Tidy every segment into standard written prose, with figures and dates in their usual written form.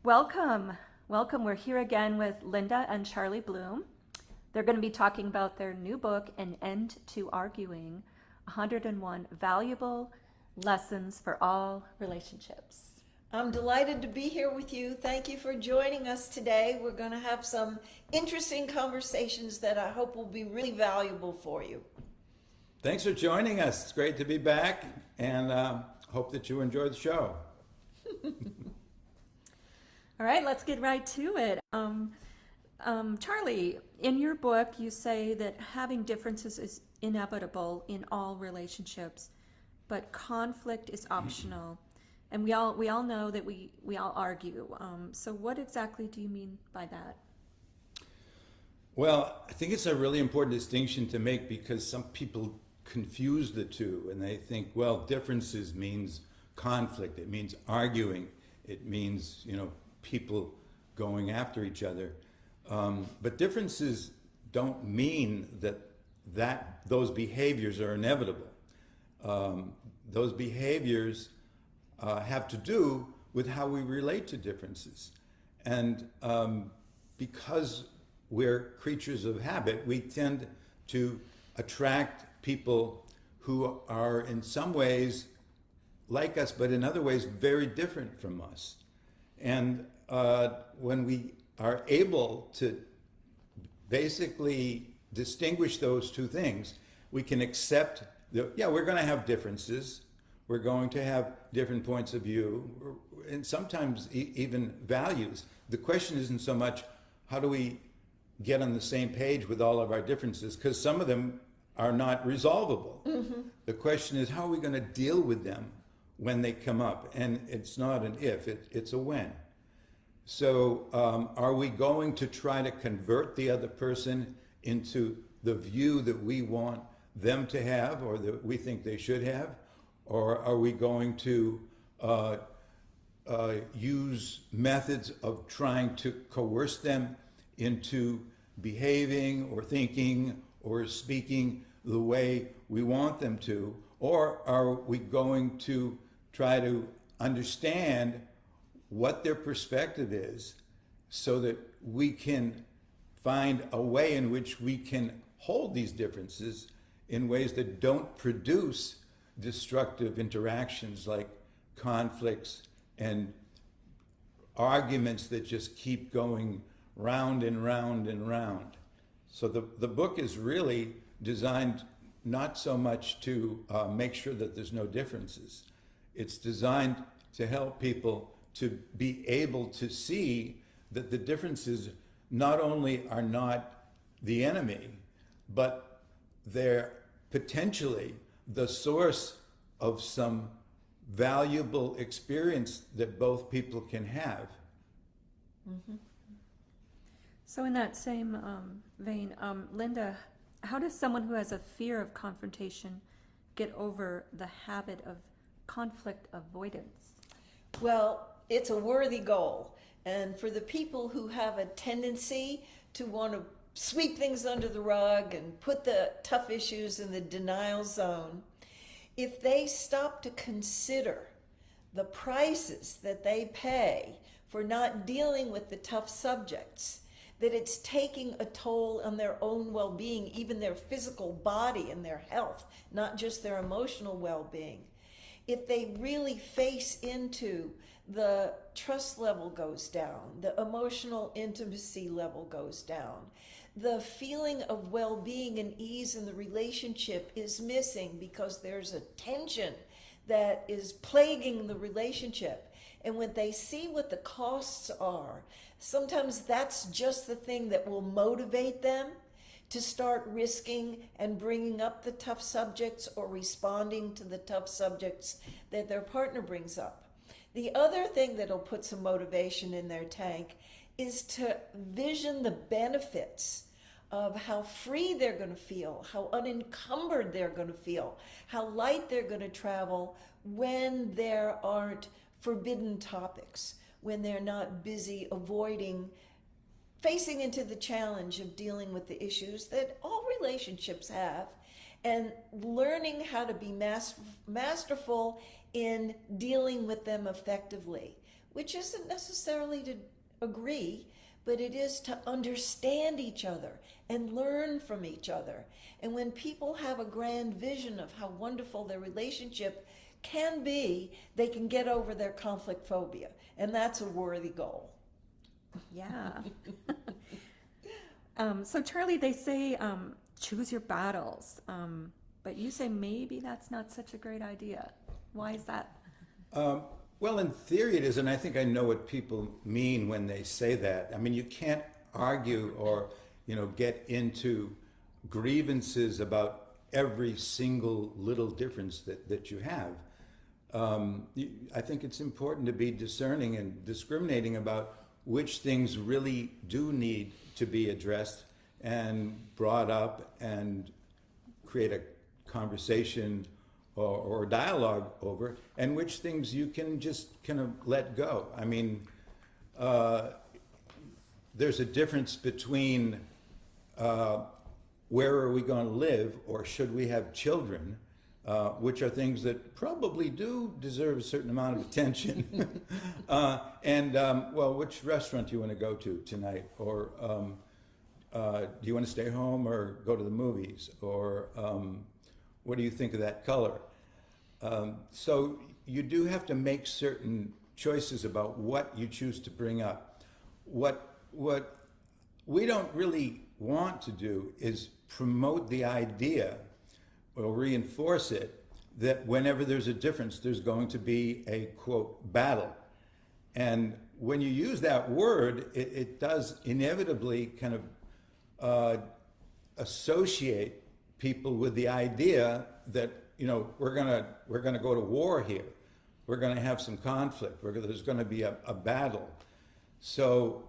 Welcome. Welcome. We're here again with Linda and Charlie Bloom. They're going to be talking about their new book, An End to Arguing, 101 Valuable Lessons for All Relationships. I'm delighted to be here with you. Thank you for joining us today. We're going to have some interesting conversations that I hope will be really valuable for you. Thanks for joining us. It's great to be back, and hope that you enjoy the show. All right, let's get right to it. Charlie, in your book, you say that having differences is inevitable in all relationships, but conflict is optional. And we all know that we all argue. So what exactly do you mean by that? Well, I think it's a really important distinction to make because some people confuse the two and they think, well, differences means conflict. It means arguing. It means, people going after each other. But differences don't mean that those behaviors are inevitable. Those behaviors have to do with how we relate to differences. And because we're creatures of habit, we tend to attract people who are in some ways like us, but in other ways very different from us. And when we are able to basically distinguish those two things, we can accept we're going to have differences. We're going to have different points of view, and sometimes even values. The question isn't so much how do we get on the same page with all of our differences, because some of them are not resolvable. Mm-hmm. The question is how are we going to deal with them when they come up? And it's not an if, it's a when. So are we going to try to convert the other person into the view that we want them to have or that we think they should have? Or are we going to use methods of trying to coerce them into behaving or thinking or speaking the way we want them to? Or are we going to try to understand what their perspective is so that we can find a way in which we can hold these differences in ways that don't produce destructive interactions like conflicts and arguments that just keep going round and round and round. So the book is really designed not so much to make sure that there's no differences. It's designed to help people to be able to see that the differences not only are not the enemy, but they're potentially the source of some valuable experience that both people can have. Mm-hmm. So in that same vein, Linda, how does someone who has a fear of confrontation get over the habit of conflict avoidance? Well, it's a worthy goal. And for the people who have a tendency to want to sweep things under the rug and put the tough issues in the denial zone, if they stop to consider the prices that they pay for not dealing with the tough subjects, that it's taking a toll on their own well-being, even their physical body and their health, not just their emotional well-being. If they really face into the trust level goes down, the emotional intimacy level goes down, the feeling of well-being and ease in the relationship is missing because there's a tension that is plaguing the relationship. And when they see what the costs are, sometimes that's just the thing that will motivate them to start risking and bringing up the tough subjects or responding to the tough subjects that their partner brings up. The other thing that'll put some motivation in their tank is to vision the benefits of how free they're going to feel, how unencumbered they're going to feel, how light they're going to travel when there aren't forbidden topics, when they're not busy avoiding facing into the challenge of dealing with the issues that all relationships have, and learning how to be masterful in dealing with them effectively which isn't necessarily to agree, but it is to understand each other and learn from each other. And when people have a grand vision of how wonderful their relationship can be, they can get over their conflict phobia. And that's a worthy goal. Yeah. So Charlie, they say choose your battles, but you say maybe that's not such a great idea. Why is that? Well, in theory it is, and I think I know what people mean when they say that. I mean, you can't argue or, get into grievances about every single little difference that you have. I think it's important to be discerning and discriminating about which things really do need to be addressed and brought up and create a conversation or dialogue over, and which things you can just kind of let go. I mean, there's a difference between where are we going to live or should we have children, which are things that probably do deserve a certain amount of attention. Well, which restaurant do you want to go to tonight? Or do you want to stay home or go to the movies? Or what do you think of that color? So you do have to make certain choices about what you choose to bring up. What we don't really want to do is promote the idea or reinforce it that whenever there's a difference, there's going to be a, quote, battle. And when you use that word, it does inevitably kind of associate people with the idea that, we're gonna go to war here. We're gonna have some conflict. There's gonna be a battle. So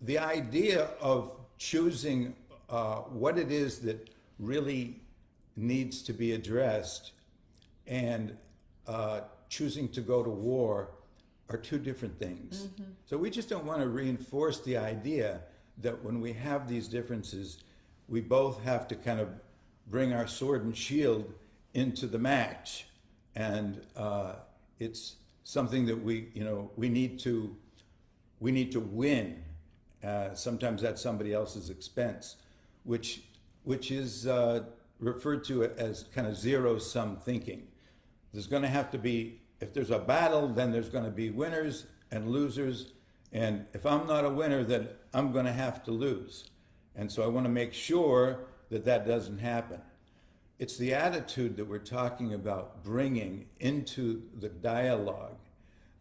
the idea of choosing what it is that really needs to be addressed and choosing to go to war are two different things. Mm-hmm. So we just don't want to reinforce the idea that when we have these differences, we both have to kind of bring our sword and shield into the match. And it's something that we need to win. Sometimes at somebody else's expense, which is referred to as kind of zero-sum thinking. There's going to have to be, if there's a battle, then there's going to be winners and losers. And if I'm not a winner, then I'm going to have to lose. And so I want to make sure that that doesn't happen. It's the attitude that we're talking about bringing into the dialogue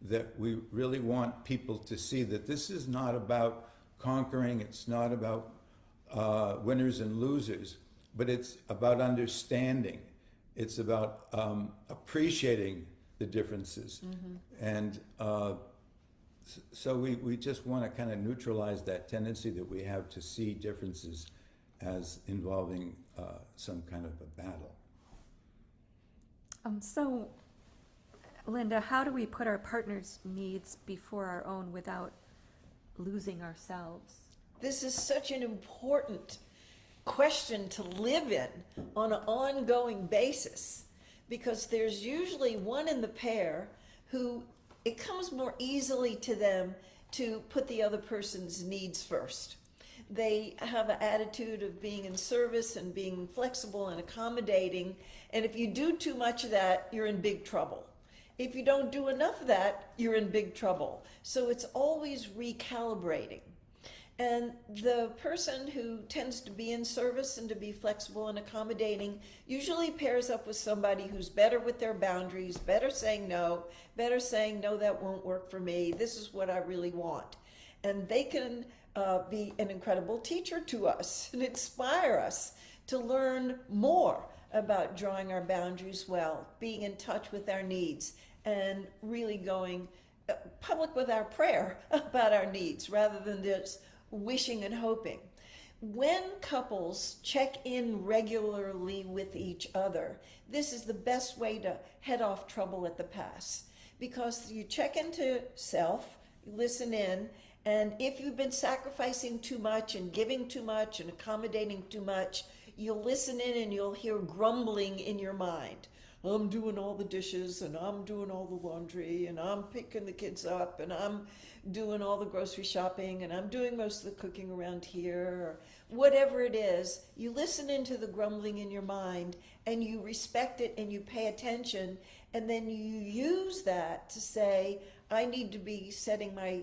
that we really want people to see, that this is not about conquering, it's not about winners and losers, but it's about understanding. It's about appreciating the differences. Mm-hmm. And so we just want to kind of neutralize that tendency that we have to see differences as involving some kind of a battle. So, Linda, how do we put our partner's needs before our own without losing ourselves? This is such an important question to live in on an ongoing basis, because there's usually one in the pair who it comes more easily to them to put the other person's needs first. They have an attitude of being in service and being flexible and accommodating, and if you do too much of that, you're in big trouble. If you don't do enough of that, you're in big trouble. So it's always recalibrating. And the person who tends to be in service and to be flexible and accommodating usually pairs up with somebody who's better with their boundaries, better saying no, that won't work for me, this is what I really want. And they can be an incredible teacher to us and inspire us to learn more about drawing our boundaries well, being in touch with our needs, and really going public with our prayer about our needs rather than just wishing and hoping. When couples check in regularly with each other, this is the best way to head off trouble at the pass, because you check into self, you listen in, and if you've been sacrificing too much and giving too much and accommodating too much, you'll listen in and you'll hear grumbling in your mind. I'm doing all the dishes and I'm doing all the laundry and I'm picking the kids up and I'm doing all the grocery shopping and I'm doing most of the cooking around here, or whatever it is, you listen into the grumbling in your mind and you respect it and you pay attention, and then you use that to say, I need to be setting my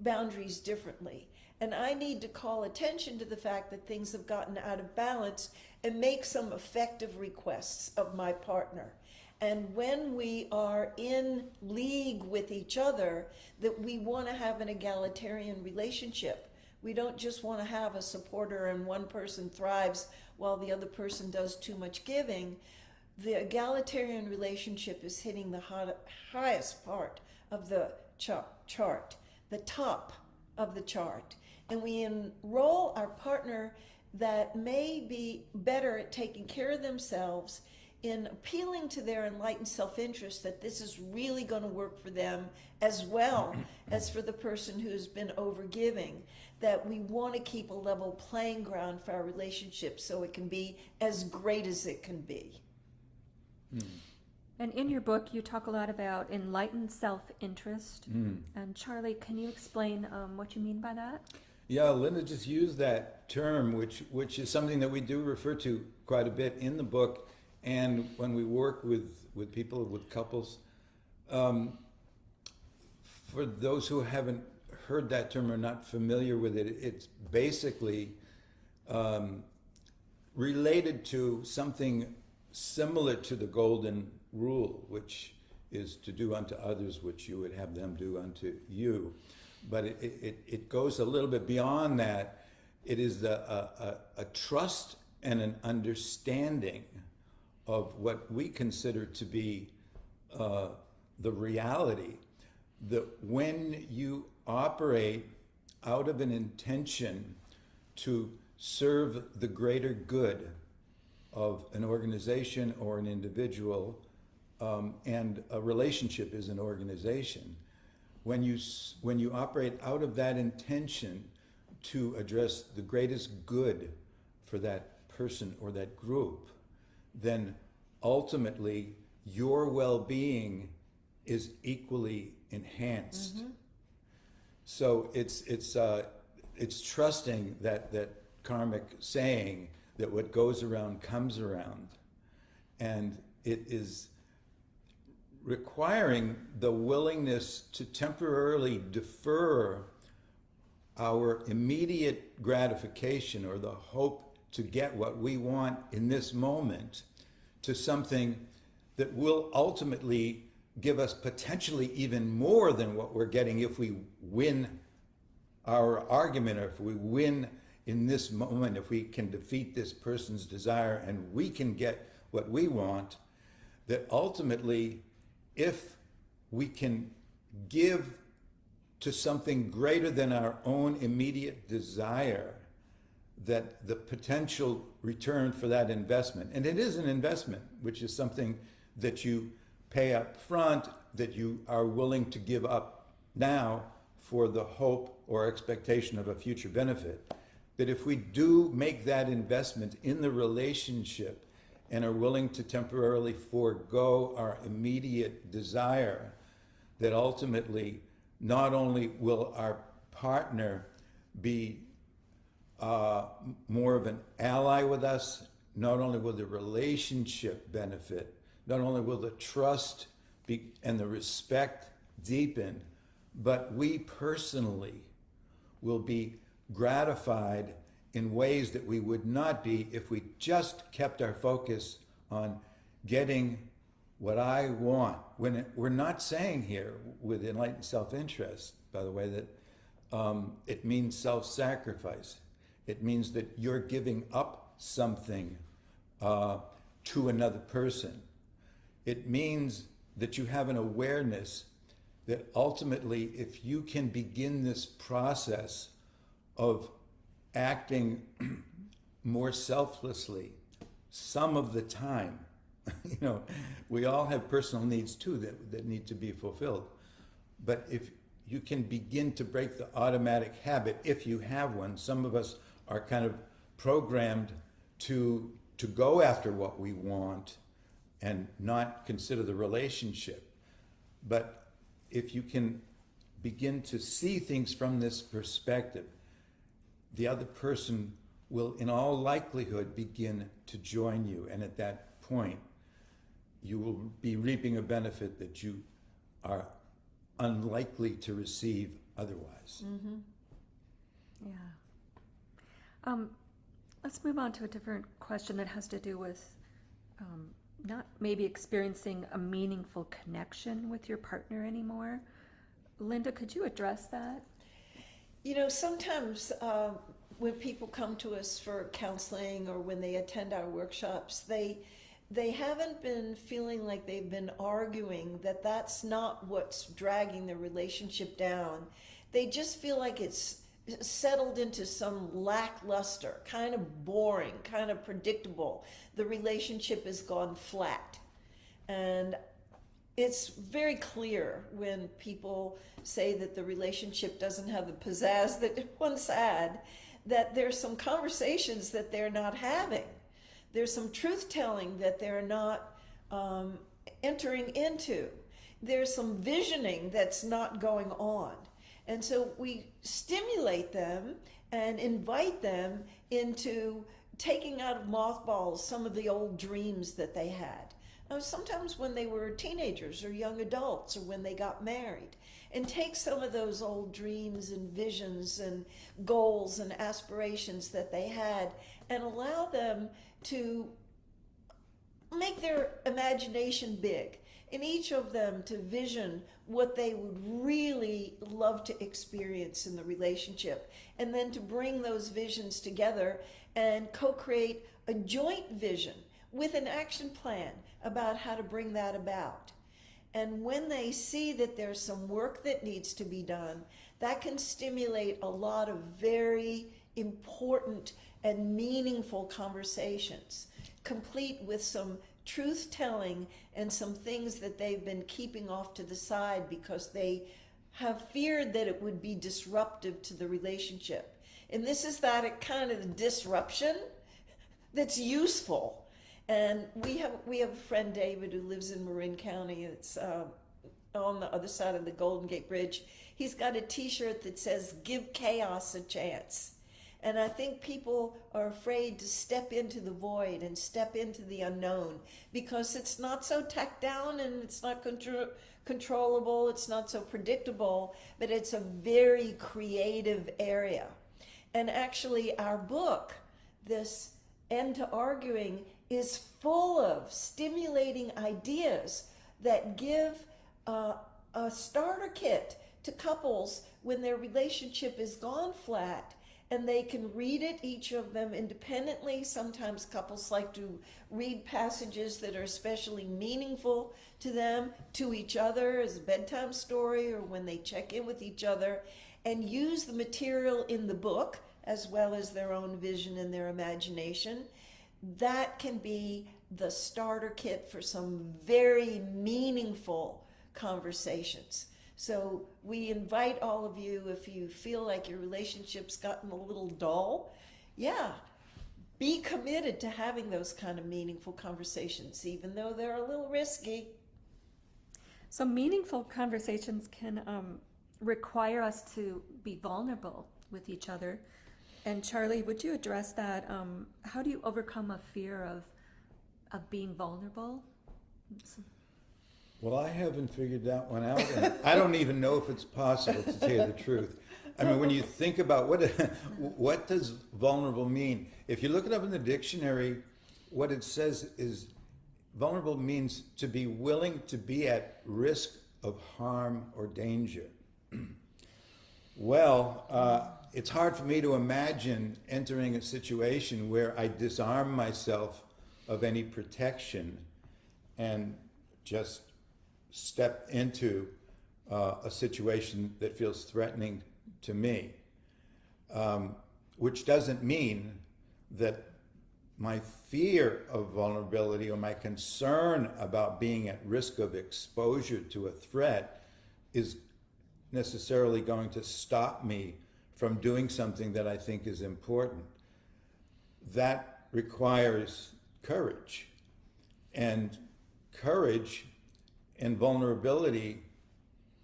boundaries differently. And I need to call attention to the fact that things have gotten out of balance and make some effective requests of my partner. And when we are in league with each other, that we want to have an egalitarian relationship. We don't just want to have a supporter and one person thrives while the other person does too much giving. The egalitarian relationship is hitting the highest part of the chart, the top of the chart. And we enroll our partner that may be better at taking care of themselves in appealing to their enlightened self-interest, that this is really going to work for them as well as for the person who's been overgiving, that we want to keep a level playing ground for our relationship so it can be as great as it can be. And in your book, you talk a lot about enlightened self-interest. And Charlie, can you explain what you mean by that? Yeah, Linda just used that term, which is something that we do refer to quite a bit in the book, and when we work with people, with couples. For those who haven't heard that term or not familiar with it, it's basically related to something similar to the golden rule, which is to do unto others which you would have them do unto you. But it goes a little bit beyond that. It is a trust and an understanding of what we consider to be the reality, that when you operate out of an intention to serve the greater good of an organization or an individual, and a relationship is an organization, when you operate out of that intention to address the greatest good for that person or that group, then ultimately your well-being is equally enhanced. So it's trusting that karmic saying that what goes around comes around, and it is requiring the willingness to temporarily defer our immediate gratification or the hope to get what we want in this moment to something that will ultimately give us potentially even more than what we're getting if we win our argument, or if we win in this moment, if we can defeat this person's desire and we can get what we want. That ultimately, if we can give to something greater than our own immediate desire, that the potential return for that investment, and it is an investment, which is something that you pay up front, that you are willing to give up now for the hope or expectation of a future benefit, that if we do make that investment in the relationship and are willing to temporarily forego our immediate desire, that ultimately not only will our partner be more of an ally with us, not only will the relationship benefit, not only will the trust be and the respect deepen, but we personally will be gratified in ways that we would not be if we just kept our focus on getting what I want. When we're not saying here with enlightened self-interest, by the way, that it means self-sacrifice. It means that you're giving up something to another person. It means that you have an awareness that ultimately, if you can begin this process of acting more selflessly some of the time, we all have personal needs too that need to be fulfilled. But if you can begin to break the automatic habit, if you have one, some of us are kind of programmed to go after what we want and not consider the relationship. But if you can begin to see things from this perspective, the other person will, in all likelihood, begin to join you. And at that point, you will be reaping a benefit that you are unlikely to receive otherwise. Yeah. Let's move on to a different question that has to do with not maybe experiencing a meaningful connection with your partner anymore. Linda, could you address that? You know, sometimes when people come to us for counseling or when they attend our workshops, they haven't been feeling like they've been arguing, that's not what's dragging the relationship down. They just feel like it's settled into some lackluster, kind of boring, kind of predictable. The relationship has gone flat. And it's very clear when people say that the relationship doesn't have the pizzazz that it once had, that there's some conversations that they're not having. There's some truth-telling that they're not entering into. There's some visioning that's not going on. And so we stimulate them and invite them into taking out of mothballs some of the old dreams that they had. Sometimes when they were teenagers or young adults or when they got married, and take some of those old dreams and visions and goals and aspirations that they had and allow them to make their imagination big, and each of them to vision what they would really love to experience in the relationship, and then to bring those visions together and co-create a joint vision with an action plan about how to bring that about. And when they see that there's some work that needs to be done, that can stimulate a lot of very important and meaningful conversations, complete with some truth-telling and some things that they've been keeping off to the side because they have feared that it would be disruptive to the relationship. And this is that kind of disruption that's useful. And we have a friend, David, who lives in Marin County. It's on the other side of the Golden Gate Bridge. He's got a t-shirt that says, "Give chaos a chance." And I think people are afraid to step into the void and step into the unknown because it's not so tacked down and it's not controllable, it's not so predictable, but it's a very creative area. And actually our book, this End to Arguing, is full of stimulating ideas that give a starter kit to couples when their relationship is gone flat, and they can read it, each of them independently. Sometimes couples like to read passages that are especially meaningful to them, to each other as a bedtime story or when they check in with each other, and use the material in the book as well as their own vision and their imagination. That can be the starter kit for some very meaningful conversations. So we invite all of you, if you feel like your relationship's gotten a little dull, be committed to having those kind of meaningful conversations, even though they're a little risky. So meaningful conversations can require us to be vulnerable with each other. And Charlie, would you address that? How do you overcome a fear of being vulnerable? Well, I haven't figured that one out, and I don't even know if it's possible, to tell you the truth. I mean, when you think about what does vulnerable mean? If you look it up in the dictionary, what it says is vulnerable means to be willing to be at risk of harm or danger. Well, it's hard for me to imagine entering a situation where I disarm myself of any protection and just step into a situation that feels threatening to me, which doesn't mean that my fear of vulnerability or my concern about being at risk of exposure to a threat is necessarily going to stop me from doing something that I think is important. That requires courage. And courage and vulnerability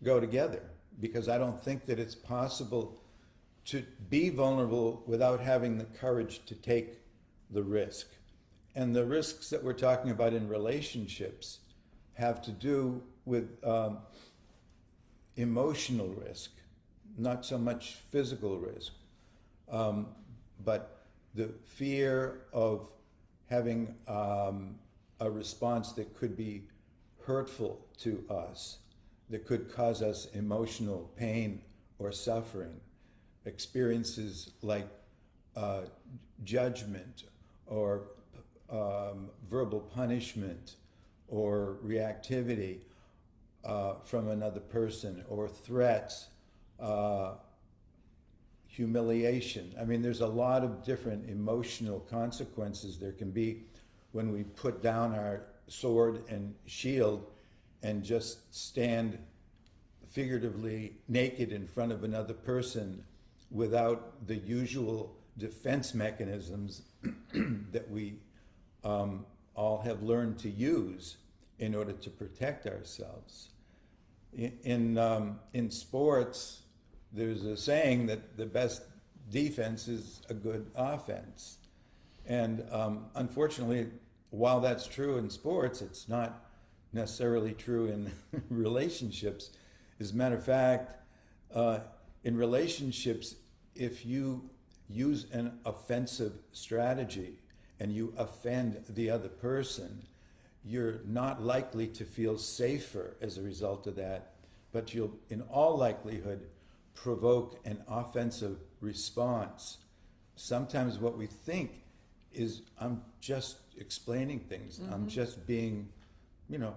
go together, because I don't think that it's possible to be vulnerable without having the courage to take the risk. And the risks that we're talking about in relationships have to do with emotional risk, not so much physical risk, but the fear of having a response that could be hurtful to us, that could cause us emotional pain or suffering. Experiences like judgment or verbal punishment or reactivity from another person, or threats, humiliation. I mean, there's a lot of different emotional consequences there can be when we put down our sword and shield and just stand figuratively naked in front of another person without the usual defense mechanisms that we all have learned to use in order to protect ourselves. In sports, there's a saying that the best defense is a good offense. And unfortunately, while that's true in sports, it's not necessarily true in relationships. As a matter of fact, in relationships, if you use an offensive strategy and you offend the other person, you're not likely to feel safer as a result of that, but you'll, in all likelihood, provoke an offensive response. Sometimes what we think is, I'm just explaining things, I'm just being,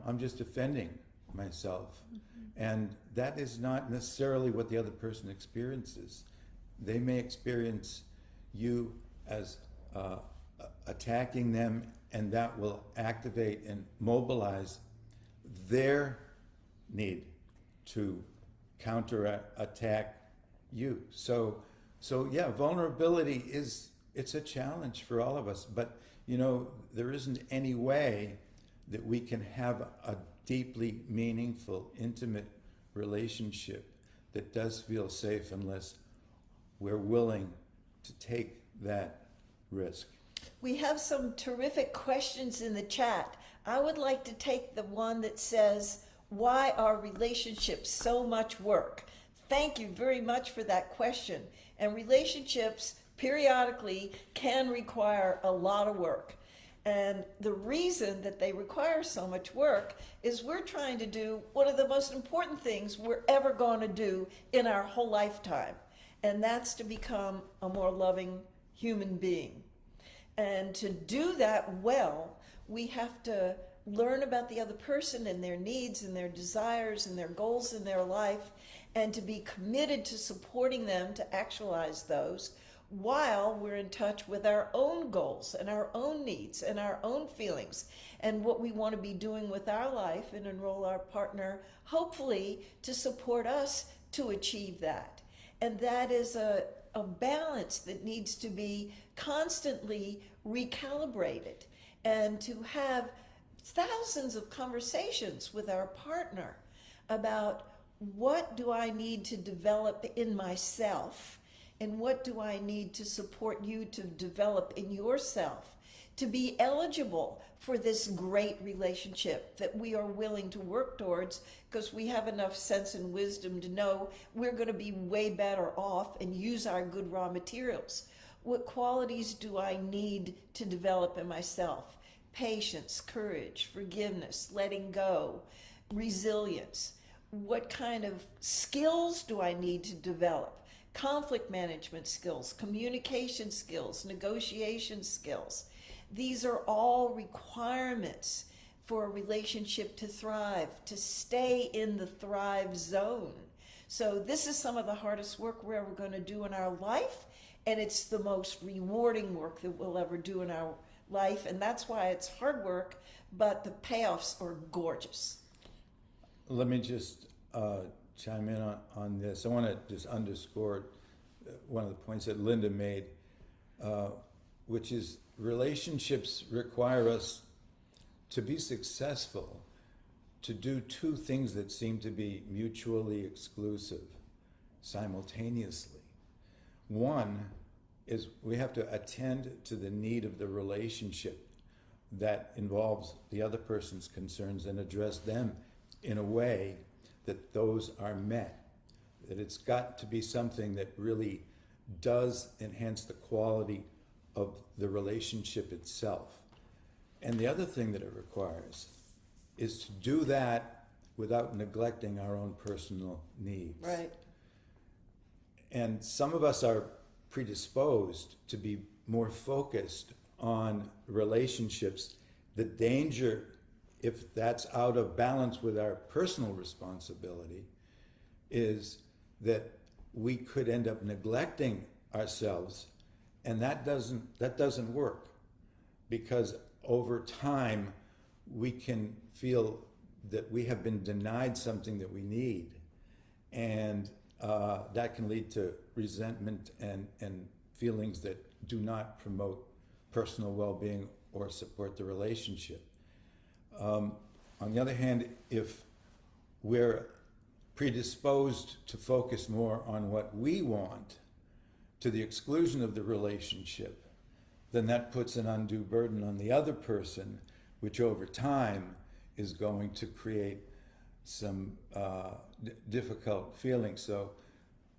I'm just defending myself. And that is not necessarily what the other person experiences. They may experience you as attacking them, and that will activate and mobilize their need to counterattack you. So yeah, vulnerability it's a challenge for all of us, but there isn't any way that we can have a deeply meaningful, intimate relationship that does feel safe unless we're willing to take that risk. We have some terrific questions in the chat. I would like to take the one that says, why are relationships so much work? Thank you very much for that question. And relationships periodically can require a lot of work. And the reason that they require so much work is we're trying to do one of the most important things we're ever going to do in our whole lifetime. And that's to become a more loving human being. And to do that well, we have to learn about the other person and their needs and their desires and their goals in their life, and to be committed to supporting them to actualize those while we're in touch with our own goals and our own needs and our own feelings and what we want to be doing with our life, and enroll our partner, hopefully, to support us to achieve that. And that is a balance that needs to be constantly recalibrated, and to have thousands of conversations with our partner about what do I need to develop in myself, and what do I need to support you to develop in yourself to be eligible for this great relationship that we are willing to work towards, because we have enough sense and wisdom to know we're going to be way better off and use our good raw materials. What qualities do I need to develop in myself? Patience, courage, forgiveness, letting go, resilience. What kind of skills do I need to develop? Conflict management skills, communication skills, negotiation skills. These are all requirements for a relationship to thrive, to stay in the thrive zone. So this is some of the hardest work we're ever going to do in our life, and it's the most rewarding work that we'll ever do in our life, and that's why it's hard work, but the payoffs are gorgeous. Let me just chime in on this. I want to just underscore one of the points that Linda made, which is relationships require us to be successful to do two things that seem to be mutually exclusive simultaneously. One is we have to attend to the need of the relationship that involves the other person's concerns and address them in a way that those are met. That it's got to be something that really does enhance the quality of the relationship itself. And the other thing that it requires is to do that without neglecting our own personal needs. Right. And some of us are predisposed to be more focused on relationships. The danger, if that's out of balance with our personal responsibility, is that we could end up neglecting ourselves, and that doesn't work, because over time we can feel that we have been denied something that we need, and that can lead to resentment and feelings that do not promote personal well-being or support the relationship. On the other hand, if we're predisposed to focus more on what we want to the exclusion of the relationship, then that puts an undue burden on the other person, which over time is going to create some difficult feelings. So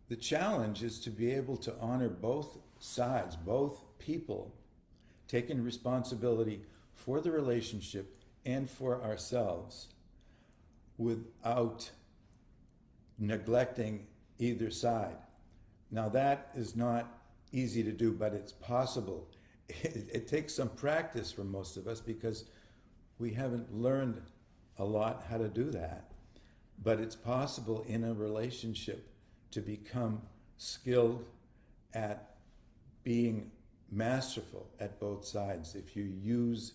the challenge is to be able to honor both sides, both people, taking responsibility for the relationship and for ourselves without neglecting either side. Now that is not easy to do, but it's possible. It takes some practice for most of us because we haven't learned a lot how to do that. But it's possible in a relationship to become skilled at being masterful at both sides if you use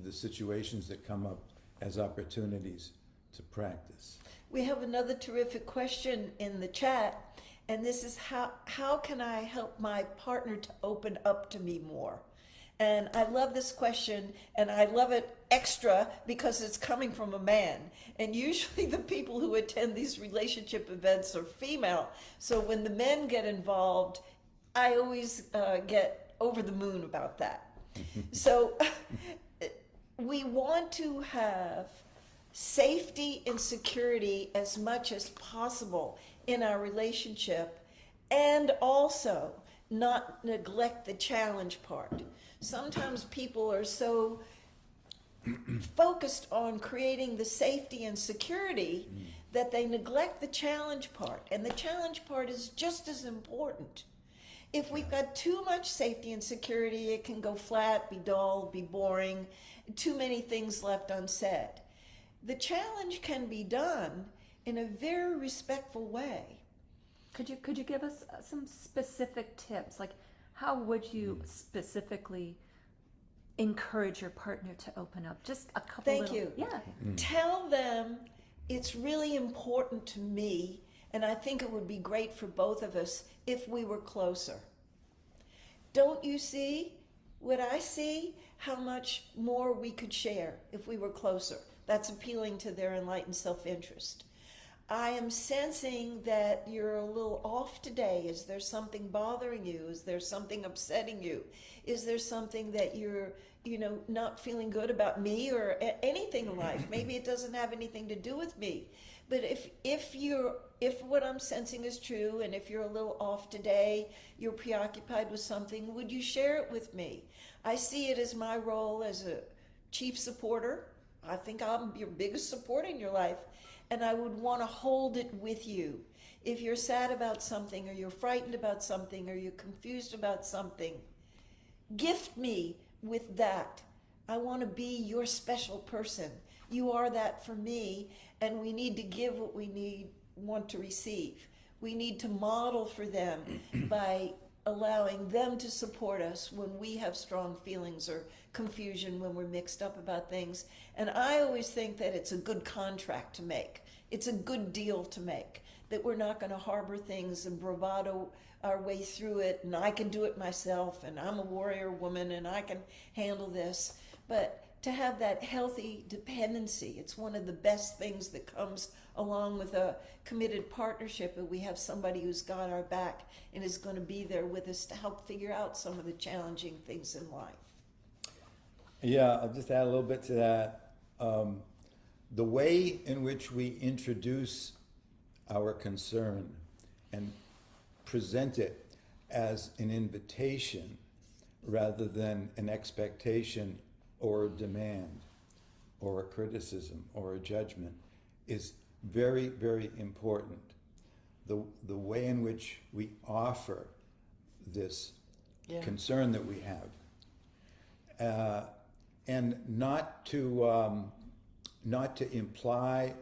the situations that come up as opportunities to practice. We have another terrific question in the chat, and this is how can I help my partner to open up to me more? And I love this question, and I love it extra because it's coming from a man. And usually the people who attend these relationship events are female. So when the men get involved, I always get over the moon about that. So we want to have safety and security as much as possible in our relationship, and also not neglect the challenge part. Sometimes people are so focused on creating the safety and security that they neglect the challenge part, and the challenge part is just as important. If we've got too much safety and security, it can go flat, be dull, be boring, too many things left unsaid. The challenge can be done in a very respectful way. Could you give us some specific tips? Like, how would you specifically encourage your partner to open up? Just a couple. Thank you. Yeah. Tell them it's really important to me, and I think it would be great for both of us if we were closer. Don't you see what I see? How much more we could share if we were closer. That's appealing to their enlightened self-interest. I am sensing that you're a little off today. Is there something bothering you? Is there something upsetting you? Is there something that you're, not feeling good about me or anything in life? Maybe it doesn't have anything to do with me. But if what I'm sensing is true, and if you're a little off today, you're preoccupied with something, would you share it with me? I see it as my role as a chief supporter. I think I'm your biggest support in your life, and I would want to hold it with you. If you're sad about something, or you're frightened about something, or you're confused about something, gift me with that. I want to be your special person. You are that for me, and we need to give what we want to receive. We need to model for them by allowing them to support us when we have strong feelings or confusion, when we're mixed up about things. And I always think that it's a good contract to make. It's a good deal to make, that we're not going to harbor things and bravado our way through it, and I can do it myself, and I'm a warrior woman, and I can handle this. But to have that healthy dependency. It's one of the best things that comes along with a committed partnership, that we have somebody who's got our back and is going to be there with us to help figure out some of the challenging things in life. Yeah, I'll just add a little bit to that. The way in which we introduce our concern and present it as an invitation rather than an expectation or a demand or a criticism or a judgment is very, very important. The way in which we offer this concern that we have, and not to imply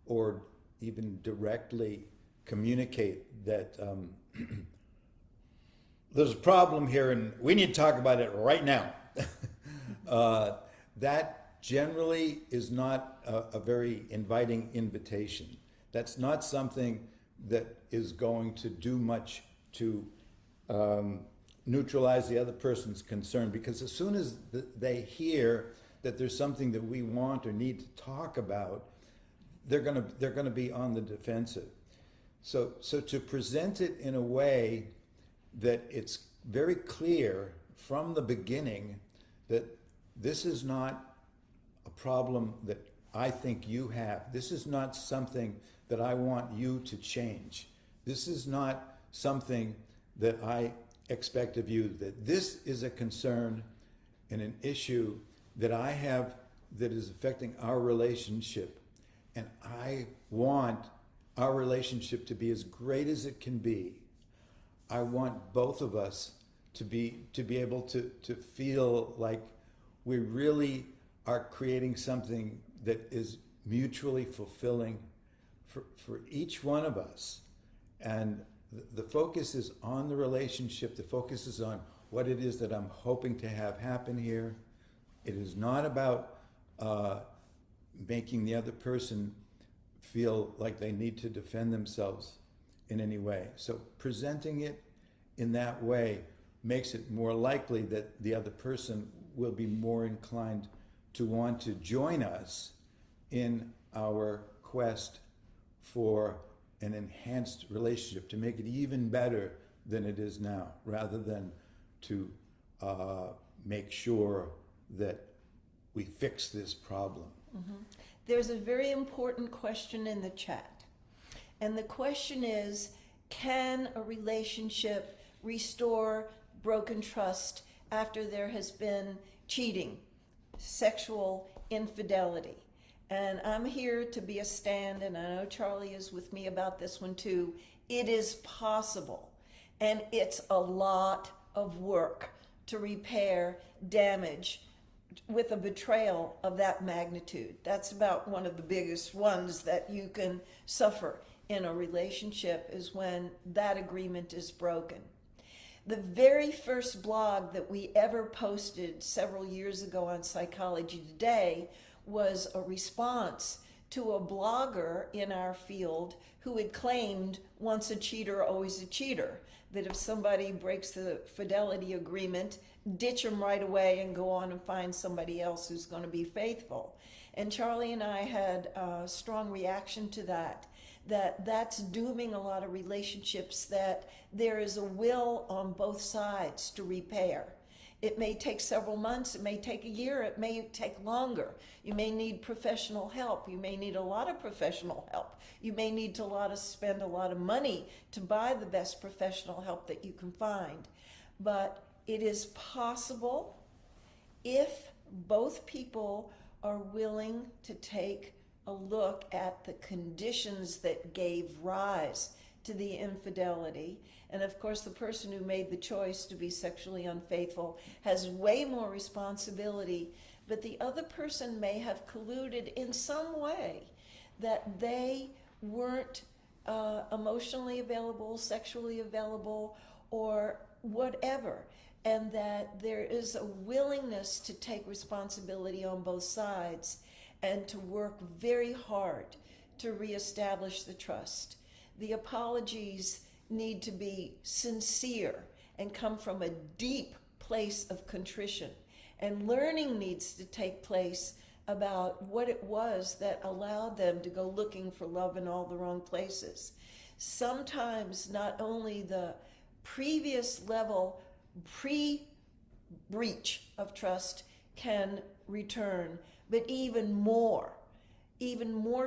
or even directly communicate that there's a problem here and we need to talk about it right now. That generally is not a very inviting invitation. That's not something that is going to do much to neutralize the other person's concern, because as soon as they hear that there's something that we want or need to talk about, they're gonna be on the defensive. So to present it in a way that it's very clear from the beginning that this is not a problem that I think you have. This is not something that I want you to change. This is not something that I expect of you. That this is a concern and an issue that I have that is affecting our relationship. And I want our relationship to be as great as it can be. I want both of us to be able to feel like we really are creating something that is mutually fulfilling for each one of us. And the focus is on the relationship. The focus is on what it is that I'm hoping to have happen here. It is not about making the other person feel like they need to defend themselves in any way. So presenting it in that way makes it more likely that the other person will be more inclined to want to join us in our quest for an enhanced relationship, to make it even better than it is now, rather than to make sure that we fix this problem. Mm-hmm. There's a very important question in the chat. And the question is, can a relationship restore broken trust after there has been cheating, sexual infidelity? And I'm here to be a stand, and I know Charlie is with me about this one too. It is possible, and it's a lot of work to repair damage with a betrayal of that magnitude. That's about one of the biggest ones that you can suffer in a relationship, is when that agreement is broken. The very first blog that we ever posted several years ago on Psychology Today was a response to a blogger in our field who had claimed, once a cheater, always a cheater, that if somebody breaks the fidelity agreement, ditch them right away and go on and find somebody else who's going to be faithful. And Charlie and I had a strong reaction to that's dooming a lot of relationships, that there is a will on both sides to repair. It may take several months, it may take a year, it may take longer. You may need professional help. You may need a lot of professional help. You may need to spend a lot of money to buy the best professional help that you can find. But it is possible if both people are willing to take a look at the conditions that gave rise to the infidelity. And of course, the person who made the choice to be sexually unfaithful has way more responsibility, but the other person may have colluded in some way, that they weren't emotionally available, sexually available, or whatever. And that there is a willingness to take responsibility on both sides and to work very hard to reestablish the trust. The apologies need to be sincere and come from a deep place of contrition. And learning needs to take place about what it was that allowed them to go looking for love in all the wrong places. Sometimes not only the previous level, pre-breach of trust can return, but even more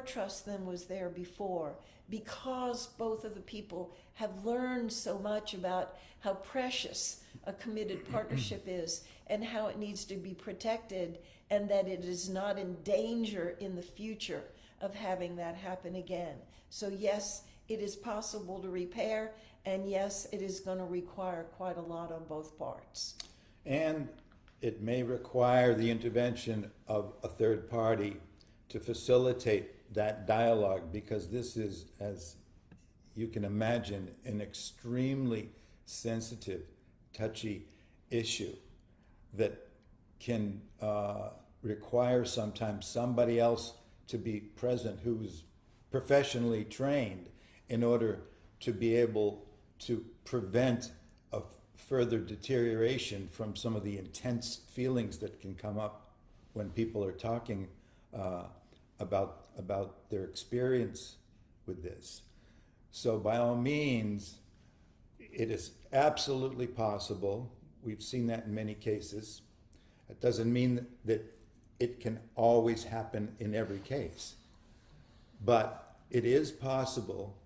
trust than was there before, because both of the people have learned so much about how precious a committed partnership is and how it needs to be protected, and that it is not in danger in the future of having that happen again. So yes, it is possible to repair, and yes, it is going to require quite a lot on both parts. And it may require the intervention of a third party to facilitate that dialogue, because this is, as you can imagine, an extremely sensitive, touchy issue that can require sometimes somebody else to be present who's professionally trained in order to be able to prevent a further deterioration from some of the intense feelings that can come up when people are talking about their experience with this. So by all means, it is absolutely possible. We've seen that in many cases. It doesn't mean that it can always happen in every case, but it is possible,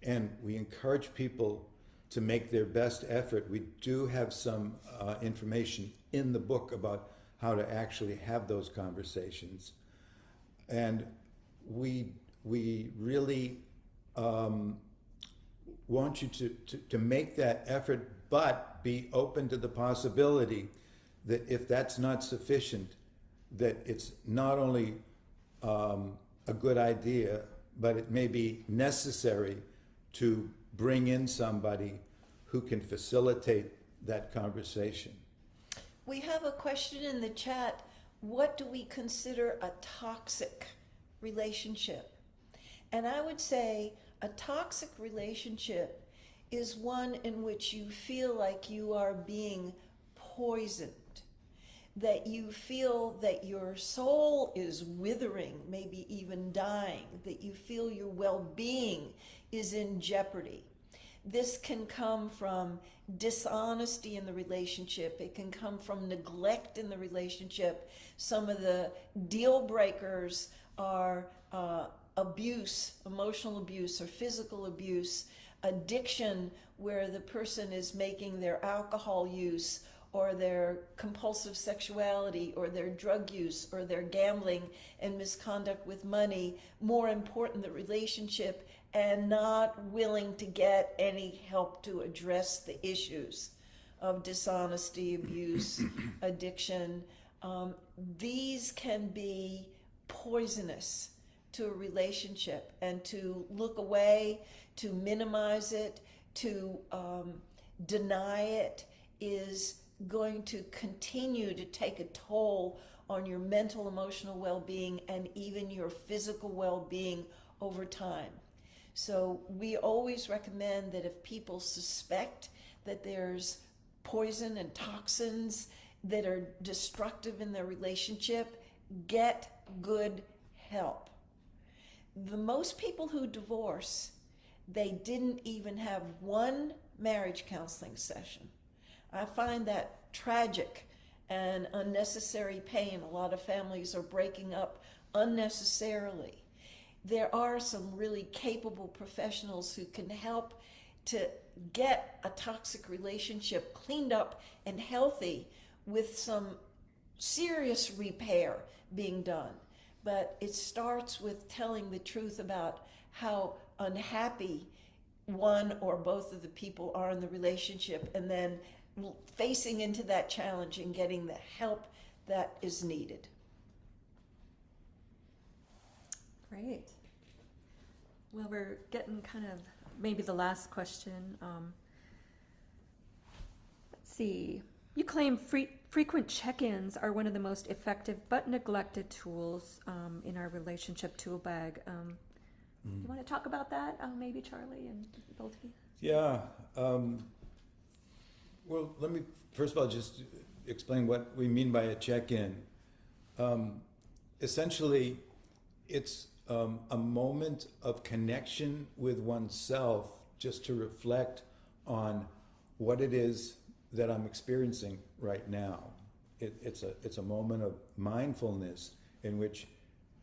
and we encourage people to make their best effort. We do have some information in the book about how to actually have those conversations. And we really want you to make that effort, but be open to the possibility that if that's not sufficient, that it's not only a good idea, but it may be necessary to bring in somebody who can facilitate that conversation. We have a question in the chat. What do we consider a toxic relationship? And I would say a toxic relationship is one in which you feel like you are being poisoned, that you feel that your soul is withering, maybe even dying, that you feel your well-being is in jeopardy. This can come from dishonesty in the relationship. It can come from neglect in the relationship. Some of the deal breakers are abuse, emotional abuse or physical abuse, addiction, where the person is making their alcohol use or their compulsive sexuality or their drug use or their gambling and misconduct with money more important than the relationship, and not willing to get any help to address the issues of dishonesty, abuse, addiction. These can be poisonous to a relationship, and to look away, to minimize it, to deny it is going to continue to take a toll on your mental, emotional well-being and even your physical well-being over time. So we always recommend that if people suspect that there's poison and toxins that are destructive in their relationship, get good help. The most people who divorce, they didn't even have one marriage counseling session. I find that tragic and unnecessary pain. A lot of families are breaking up unnecessarily. There are some really capable professionals who can help to get a toxic relationship cleaned up and healthy with some serious repair being done. But it starts with telling the truth about how unhappy one or both of the people are in the relationship, and then facing into that challenge and getting the help that is needed. Great. Well, we're getting kind of maybe the last question. Let's see. You claim frequent check-ins are one of the most effective but neglected tools in our relationship tool bag. You want to talk about that, maybe Charlie and both of you? Yeah. Well, let me first of all just explain what we mean by a check-in. Essentially, it's a moment of connection with oneself, just to reflect on what it is that I'm experiencing right now. It's a moment of mindfulness in which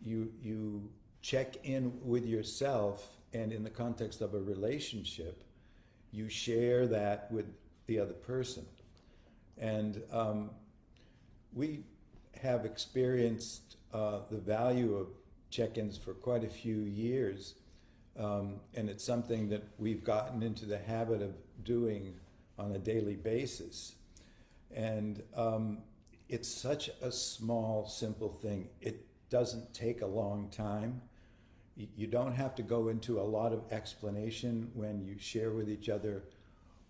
you check in with yourself, and in the context of a relationship, you share that with the other person. And we have experienced the value of check-ins for quite a few years, and it's something that we've gotten into the habit of doing on a daily basis. And it's such a small, simple thing. It doesn't take a long time. You don't have to go into a lot of explanation when you share with each other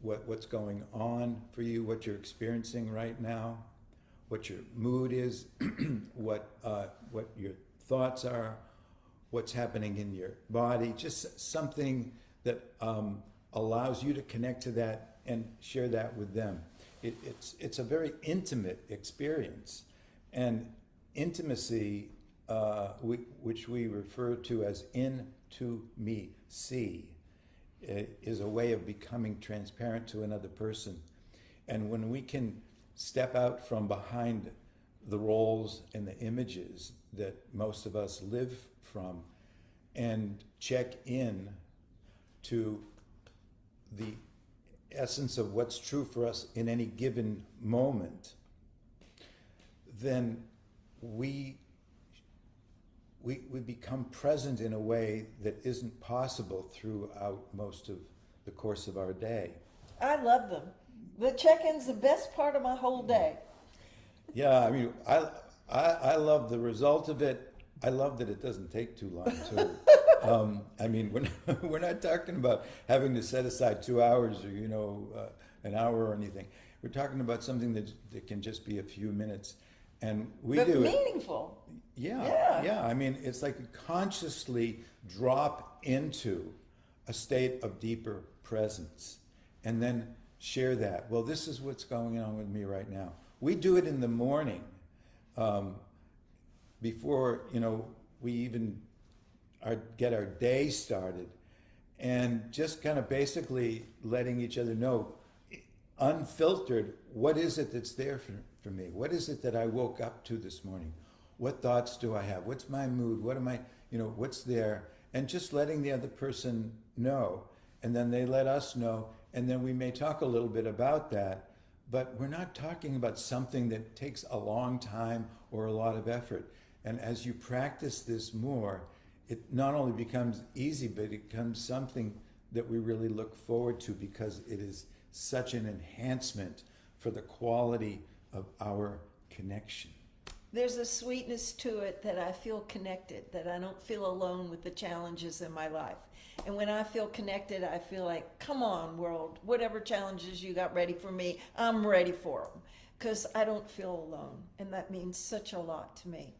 what's going on for you, what you're experiencing right now, what your mood is, what your thoughts are, what's happening in your body, just something that allows you to connect to that and share that with them. It's a very intimate experience, and intimacy, which we refer to as in-to-me-see, is a way of becoming transparent to another person. And when we can step out from behind the roles and the images that most of us live from and check in to the essence of what's true for us in any given moment, then we become present in a way that isn't possible throughout most of the course of our day. I love them. The check-in's the best part of my whole day. Yeah, I mean, I love the result of it. I love that it doesn't take too long too. I mean, we're not talking about having to set aside 2 hours or an hour or anything. We're talking about something that can just be a few minutes, and we But do it. meaningful. Yeah. I mean, it's like you consciously drop into a state of deeper presence, and then share that. Well, this is what's going on with me right now. We do it in the morning, before we even get our day started, and just kind of basically letting each other know, unfiltered, what is it that's there for me? What is it that I woke up to this morning? What thoughts do I have? What's my mood? What am I, what's there? And just letting the other person know, and then they let us know, and then we may talk a little bit about that, but we're not talking about something that takes a long time or a lot of effort. And as you practice this more, it not only becomes easy, but it becomes something that we really look forward to, because it is such an enhancement for the quality of our connection. There's a sweetness to it that I feel connected, that I don't feel alone with the challenges in my life. And when I feel connected, I feel like, come on, world, whatever challenges you got ready for me, I'm ready for them, because I don't feel alone. And that means such a lot to me.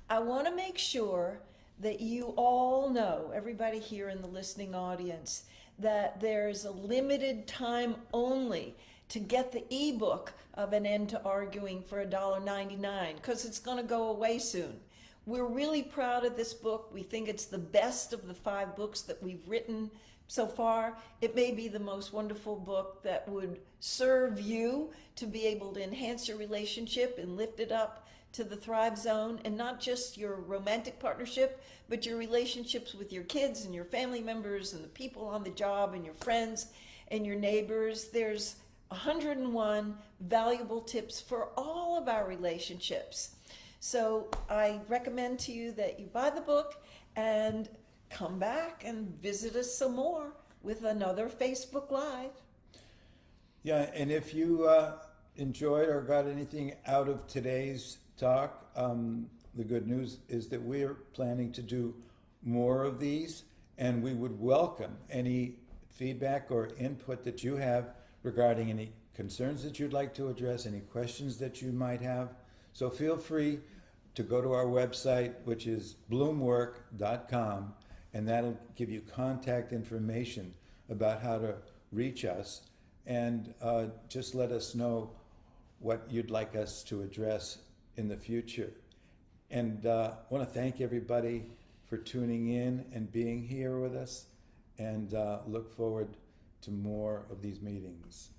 I want to make sure that you all know, everybody here in the listening audience, that there's a limited time only to get the ebook of An End to Arguing for $1.99, because it's going to go away soon. We're really proud of this book. We think it's the best of the 5 books that we've written so far. It may be the most wonderful book that would serve you to be able to enhance your relationship and lift it up to the Thrive Zone, and not just your romantic partnership, but your relationships with your kids and your family members and the people on the job and your friends and your neighbors. There's 101 valuable tips for all of our relationships. So I recommend to you that you buy the book and come back and visit us some more with another Facebook Live. Yeah, and if you enjoyed or got anything out of today's talk, the good news is that we're planning to do more of these, and we would welcome any feedback or input that you have regarding any concerns that you'd like to address, any questions that you might have. So feel free to go to our website, which is bloomwork.com, and that'll give you contact information about how to reach us, and just let us know what you'd like us to address in the future. And I want to thank everybody for tuning in and being here with us, and look forward to more of these meetings.